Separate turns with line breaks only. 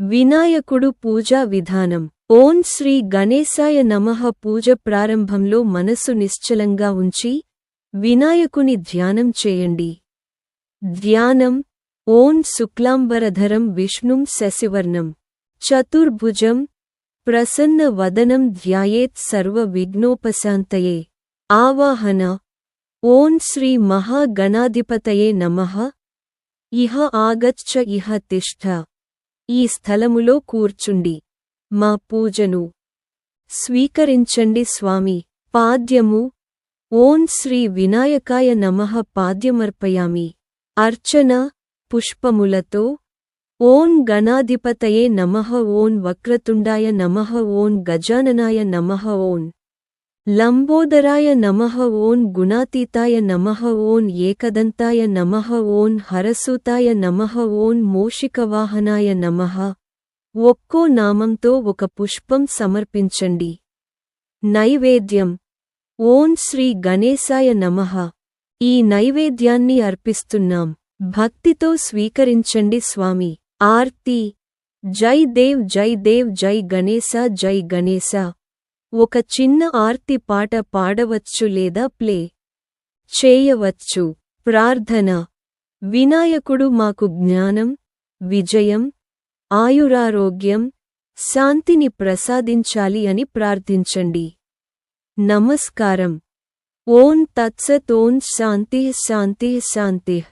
వినాయకుడు పూజా విధానం. ఓం శ్రీ గణేశాయ నమః. పూజ ప్రారంభంలో మనసు నిశ్చలంగా ఉంచి వినాయకుని ధ్యానం చేయండి. ధ్యానం. ఓం శుక్లాంబరధరం విష్ణుం శశివర్ణం చతుర్భుజం ప్రసన్న వదనం ధ్యాయేత్ సర్వ విఘ్నోపశాంతయే. ఆవాహన. ఓం శ్రీ మహాగణాధిపతయే నమః. ఇహ ఆగచ్చ ఇహ తిష్ఠ. ఈ స్థలములో కూర్చుండి మా పూజను స్వీకరించండి స్వామి. పాద్యము. ఓం శ్రీ వినాయకాయ నమః. పాద్యమర్పయామి. అర్చన. పుష్పములతో. ఓం గణాధిపతయే నమః. ఓం వక్రతుండాయ నమః. ఓం గజాననాయ నమః. ఓం లంబోదరాయ నమః. ఓం గుణాతీతాయ నమః. ఓం ఏకదంతాయ నమః. ఓం హరసూతాయ నమః. ఓం మూషికవాహనాయ నమః. ఒక్కో నామంతో ఒక పుష్పం సమర్పించండి. నైవేద్యం. ఓం శ్రీ గణేశాయ నమః. ఈ నైవేద్యాన్ని అర్పిస్తున్నాం. భక్తితో స్వీకరించండి స్వామి. ఆర్తి. జై దేవ్ జై దేవ్ జై గణేశ జై గణేశ. ఒక చిన్న ఆర్తి పాట పాడవచ్చు లేదా ప్లే చేయవచ్చు. ప్రార్థన. వినాయకుడు మాకు జ్ఞానం, విజయం, ఆయురారోగ్యం, శాంతిని ప్రసాదించాలి అని ప్రార్థించండి. నమస్కారం. ఓం తత్సత్. ఓం శాంతిః శాంతిః శాంతిః.